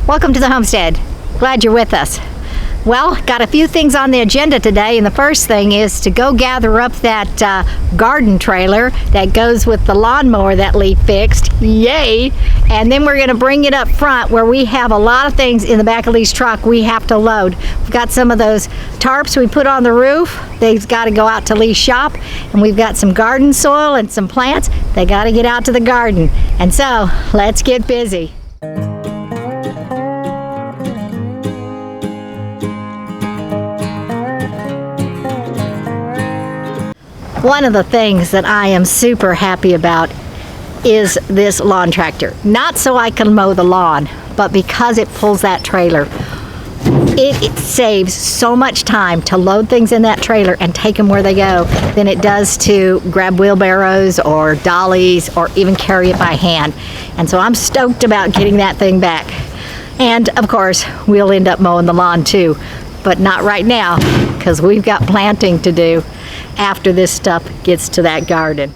Welcome to the homestead. Glad you're with us. Well, got a few things on the agenda today, and the first thing is to go gather up that garden trailer that goes with the lawnmower that Lee fixed. Yay! And then we're going to bring it up front where we have a lot of things in the back of Lee's truck we have to load. We've got some of those tarps we put on the roof. They've got to go out to Lee's shop, and we've got some garden soil and some plants. They got to get out to the garden. And so, let's get busy. One of the things that I am super happy about is this lawn tractor. Not so I can mow the lawn, but because it pulls that trailer. It saves so much time to load things in that trailer and take them where they go than it does to grab wheelbarrows or dollies or even carry it by hand. And so I'm stoked about getting that thing back. And of course, we'll end up mowing the lawn too, but not right now because we've got planting to do after this stuff gets to that garden.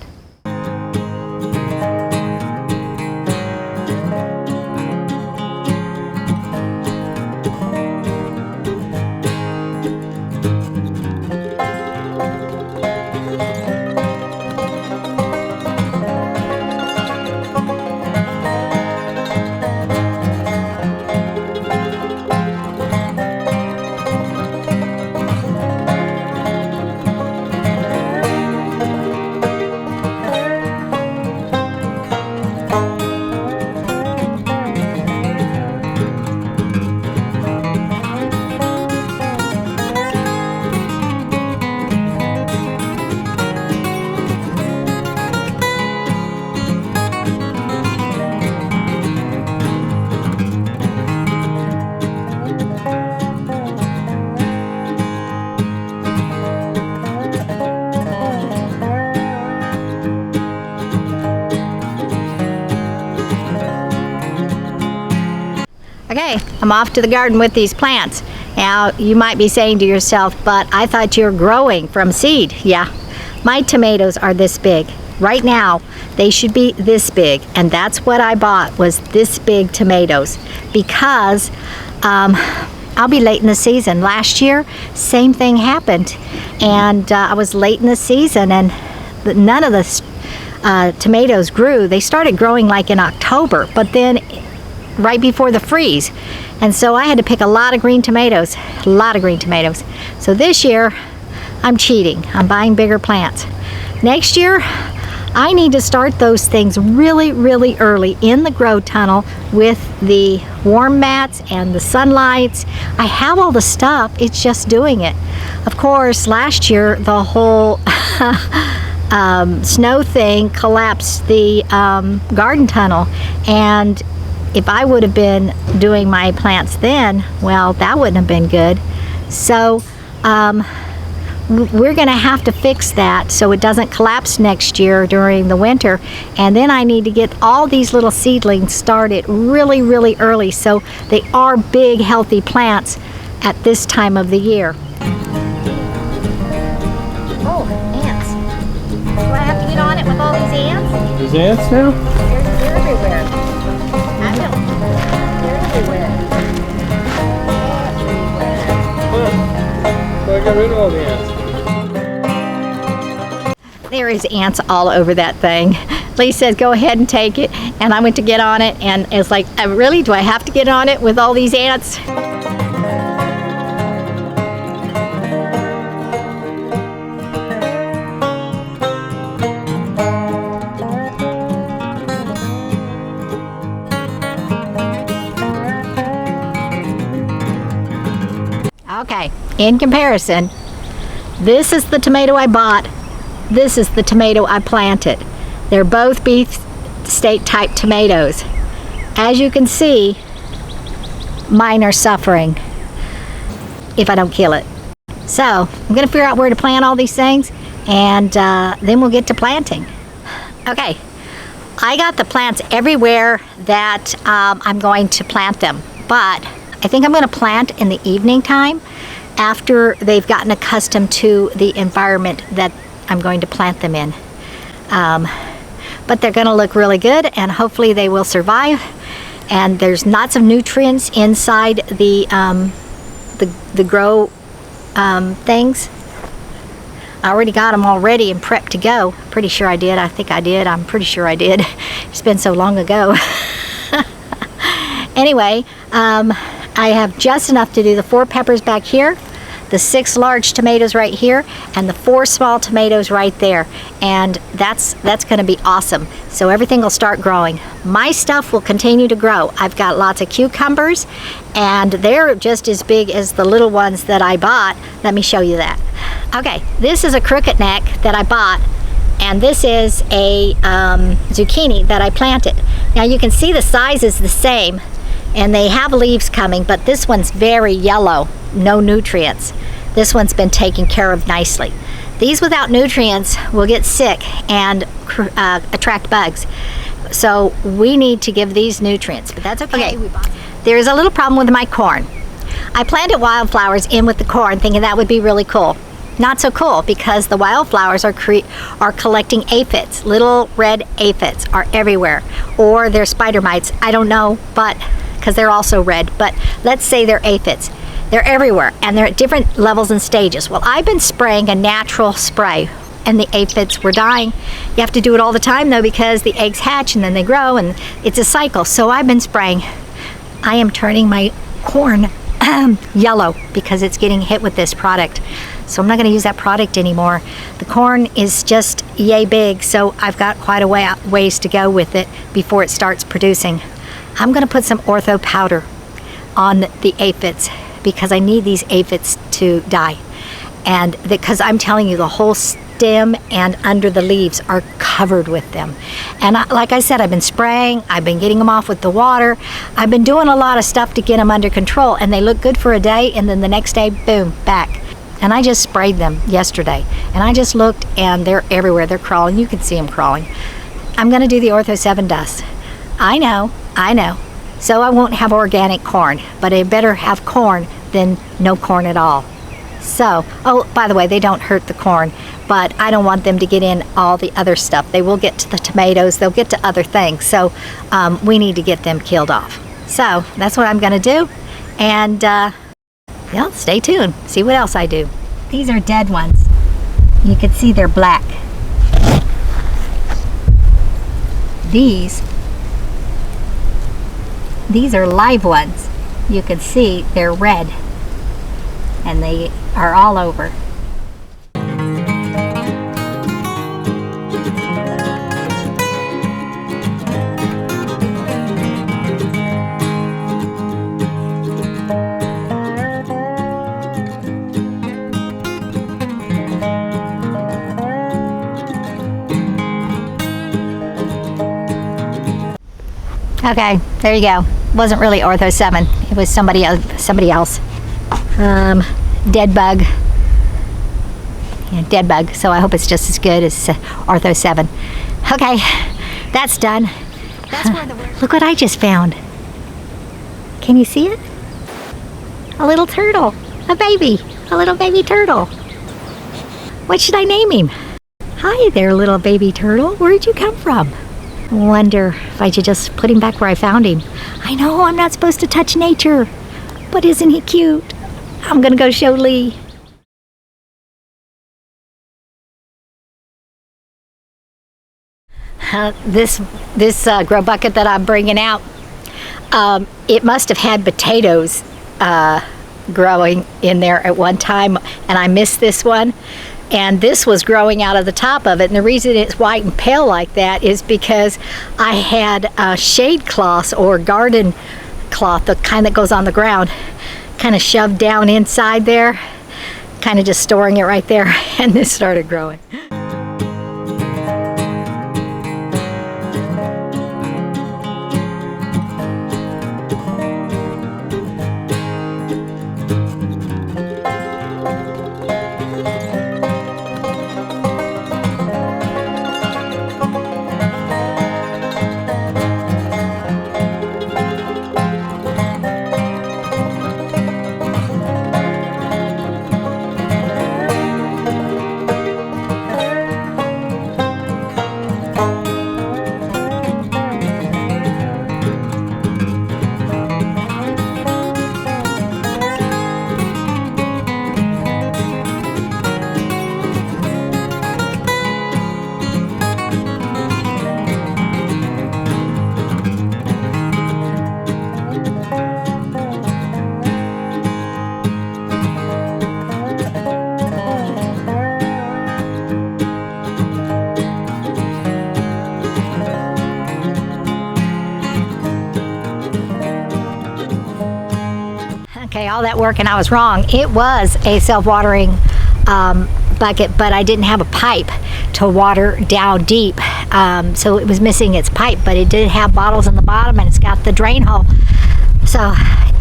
Okay, I'm off to the garden with these plants. Now, you might be saying to yourself, but I thought you were growing from seed. Yeah, my tomatoes are this big. Right now, they should be this big, and that's what I bought, was this big tomatoes, because I'll be late in the season. Last year, same thing happened, and I was late in the season, and none of the tomatoes grew. They started growing like in October, but then right before the freeze. And so I had to pick a lot of green tomatoes, So this year, I'm cheating. I'm buying bigger plants. Next year, I need to start those things really, really early in the grow tunnel with the warm mats and the sunlights. I have all the stuff, it's just doing it. Of course, last year, the whole snow thing collapsed the garden tunnel, and if I would have been doing my plants then, well, that wouldn't have been good. So we're gonna have to fix that so it doesn't collapse next year during the winter. And then I need to get all these little seedlings started really, really early so they are big, healthy plants at this time of the year. Oh, ants. Do I have to get on it with all these ants? There's ants now? They're everywhere. So I got rid of all the ants. There is ants all over that thing. Lee says go ahead and take it, and I went to get on it, and it's like, really, do I have to get on it with all these ants? Okay, in comparison, this is the tomato I bought, this is the tomato I planted. They're both beefsteak type tomatoes. As you can see, mine are suffering if I don't kill it. So, I'm gonna figure out where to plant all these things, and then we'll get to planting. Okay, I got the plants everywhere that I'm going to plant them, but I think I'm going to plant in the evening time after they've gotten accustomed to the environment that I'm going to plant them in. But they're going to look really good, and hopefully they will survive. and there's lots of nutrients inside the grow things. I already got them all ready and prepped to go. Pretty sure I did. I think I did. I'm pretty sure I did. It's been so long ago. Anyway, I have just enough to do the 4 peppers back here, the 6 large tomatoes right here, and the 4 small tomatoes right there. And that's going to be awesome. So everything will start growing. My stuff will continue to grow. I've got lots of cucumbers, and they're just as big as the little ones that I bought. Let me show you that. Okay, this is a crooked neck that I bought, and this is a zucchini that I planted. Now you can see the size is the same, and they have leaves coming, but this one's very yellow, no nutrients. This one's been taken care of nicely. These without nutrients will get sick and attract bugs. So we need to give these nutrients, but that's okay. There's a little problem with my corn. I planted wildflowers in with the corn thinking that would be really cool. Not so cool, because the wildflowers are collecting aphids. Little red aphids are everywhere, or they're spider mites. I don't know, but because they're also red, but let's say they're aphids. They're everywhere, and they're at different levels and stages. Well, I've been spraying a natural spray, and the aphids were dying. You have to do it all the time though, because the eggs hatch and then they grow, and it's a cycle. So I've been spraying. I am turning my corn yellow because it's getting hit with this product. So I'm not going to use that product anymore. The corn is just yay big, so I've got quite a ways to go with it before it starts producing. I'm going to put some ortho powder on the aphids because I need these aphids to die. And because I'm telling you, the whole stem and under the leaves are covered with them. And like I said, I've been spraying, I've been getting them off with the water, I've been doing a lot of stuff to get them under control, and they look good for a day, and then the next day, boom, back. And I just sprayed them yesterday, and I just looked, and they're everywhere. They're crawling. You can see them crawling. I'm going to do the Ortho 7 dust. I know. So I won't have organic corn, but I better have corn than no corn at all. So, oh, by the way, they don't hurt the corn, but I don't want them to get in all the other stuff. They will get to the tomatoes. They'll get to other things. So we need to get them killed off. So that's what I'm going to do. And yeah, stay tuned. See what else I do. These are dead ones. You can see they're black. These are live ones. You can see they're red, and they are all over. Okay, there you go. Wasn't really Ortho 7. It was somebody else. Dead bug. Yeah, dead bug. So I hope it's just as good as Ortho 7. Okay, that's done. That's where look what I just found. Can you see it? A little turtle. A baby. A little baby turtle. What should I name him? Hi there, little baby turtle. Where'd you come from? Wonder if I should just put him back where I found him. I know I'm not supposed to touch nature, but isn't he cute? I'm gonna go show Lee. This grow bucket that I'm bringing out, it must have had potatoes growing in there at one time, and I missed this one. And this was growing out of the top of it. And the reason it's white and pale like that is because I had shade cloths or garden cloth, the kind that goes on the ground, kind of shoved down inside there, kind of just storing it right there, and this started growing. all that work and I was wrong. It was a self-watering bucket, but I didn't have a pipe to water down deep, so it was missing its pipe, but it did have bottles in the bottom and it's got the drain hole. So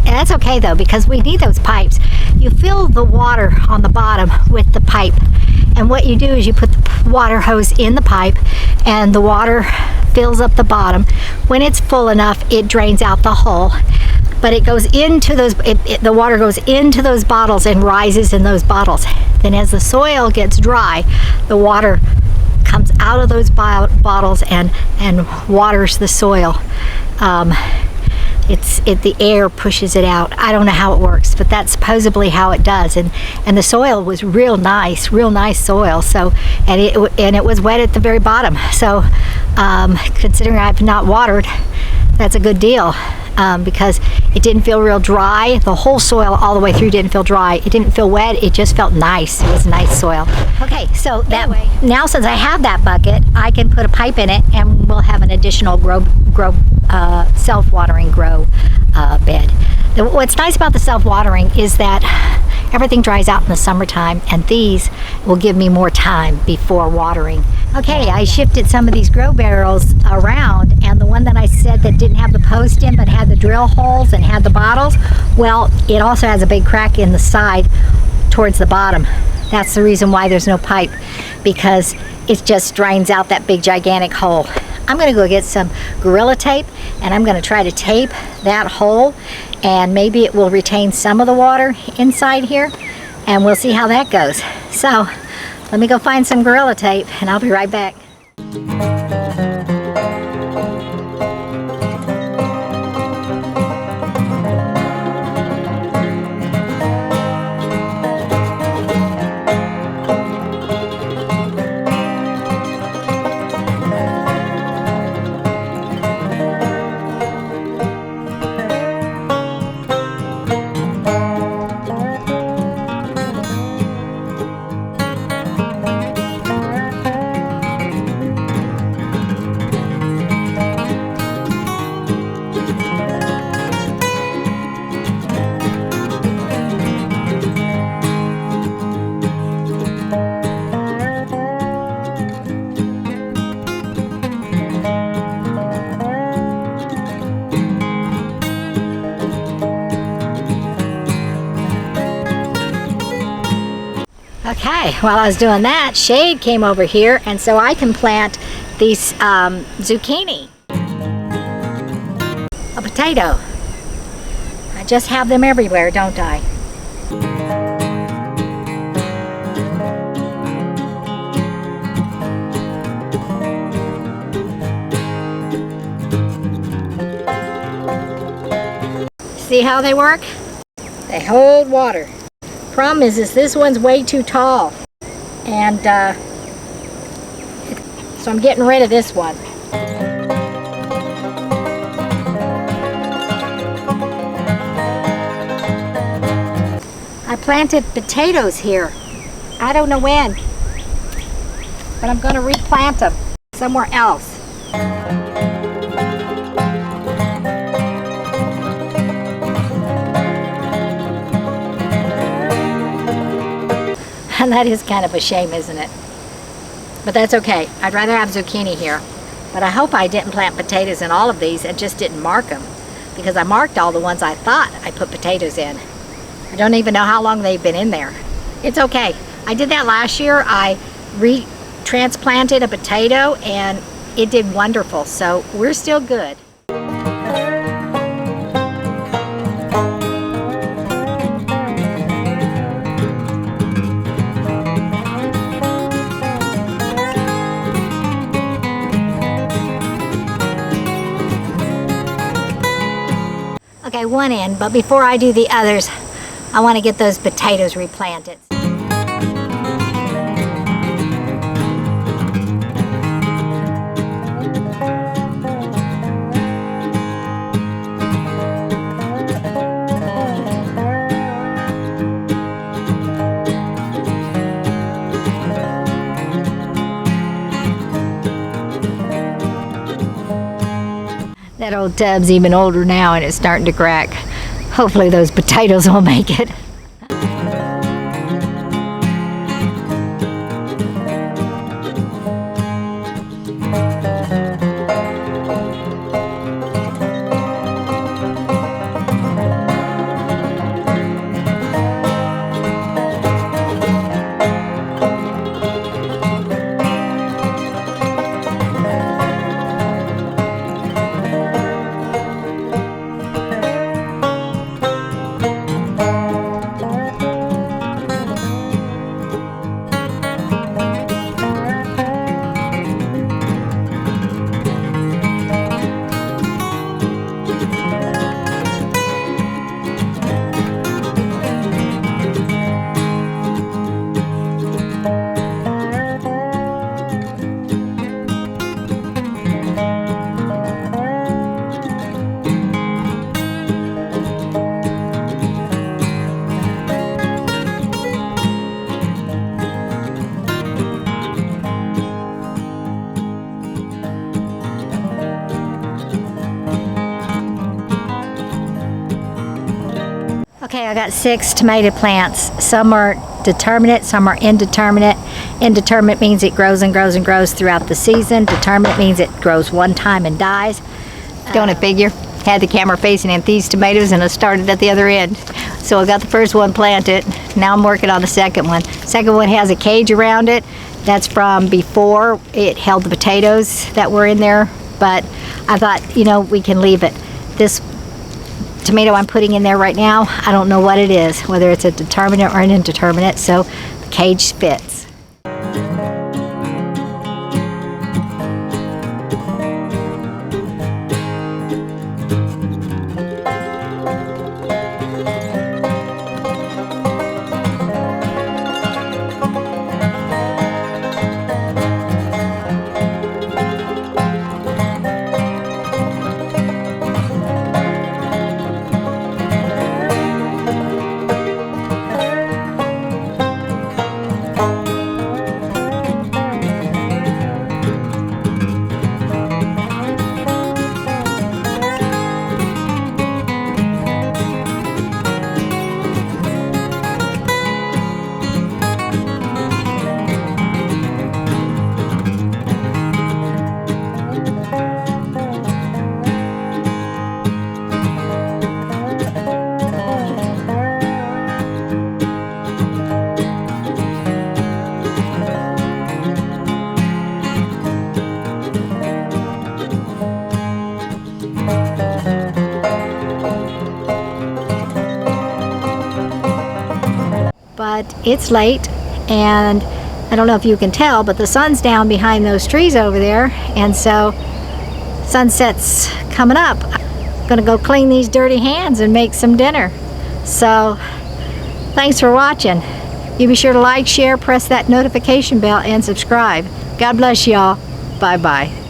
that's okay though, because we need those pipes. You fill the water on the bottom with the pipe, and what you do is you put the water hose in the pipe and the water fills up the bottom. When it's full enough, it drains out the hole, but it goes into those, the water goes into those bottles and rises in those bottles. Then as the soil gets dry, the water comes out of those bottles and waters the soil. The air pushes it out. I don't know how it works, but that's supposedly how it does. And the soil was real nice soil. So, and it was wet at the very bottom. So, considering I've not watered, that's a good deal, because it didn't feel real dry. The whole soil all the way through didn't feel dry. It didn't feel wet. It just felt nice. It was nice soil. Okay, so that way, now since I have that bucket, I can put a pipe in it, and we'll have an additional self-watering grow bed. What's nice about the self-watering is that everything dries out in the summertime, and these will give me more time before watering. Okay, I shifted some of these grow barrels around, and the one that I said that didn't have the post in but had the drill holes and had the bottles, well, it also has a big crack in the side towards the bottom. That's the reason why there's no pipe, because it just drains out that big gigantic hole. I'm going to go get some Gorilla Tape, and I'm going to try to tape that hole, and maybe it will retain some of the water inside here, and we'll see how that goes. So let me go find some Gorilla Tape, and I'll be right back. Okay, while I was doing that, Shade came over here, and so I can plant these zucchini. A potato. I just have them everywhere, don't I? See how they work? They hold water. Problem is this one's way too tall, and so I'm getting rid of this one. I planted potatoes here. I don't know when, but I'm going to replant them somewhere else. And that is kind of a shame, isn't it? But that's okay. I'd rather have zucchini here. But I hope I didn't plant potatoes in all of these and just didn't mark them, because I marked all the ones I thought I put potatoes in. I don't even know how long they've been in there. It's okay. I did that last year. I transplanted a potato and it did wonderful. So we're still good. Okay, one end, but before I do the others, I want to get those potatoes replanted. That old tub's even older now and it's starting to crack. Hopefully those potatoes will make it. Okay, I got 6 tomato plants. Some are determinate, some are indeterminate. Indeterminate means it grows and grows and grows throughout the season. Determinate means it grows one time and dies. Don't it figure? Had the camera facing at these tomatoes and I started at the other end. So I got the first one planted. Now I'm working on the second one. Second one has a cage around it. That's from before it held the potatoes that were in there. But I thought, you know, we can leave it. This tomato I'm putting in there right now, I don't know what it is, whether it's a determinate or an indeterminate, so the cage fits. But it's late and I don't know if you can tell, but the sun's down behind those trees over there, and so sunset's coming up. I'm gonna go clean these dirty hands and make some dinner. So thanks for watching. You be sure to like, share, press that notification bell, and subscribe. God bless y'all. Bye-bye.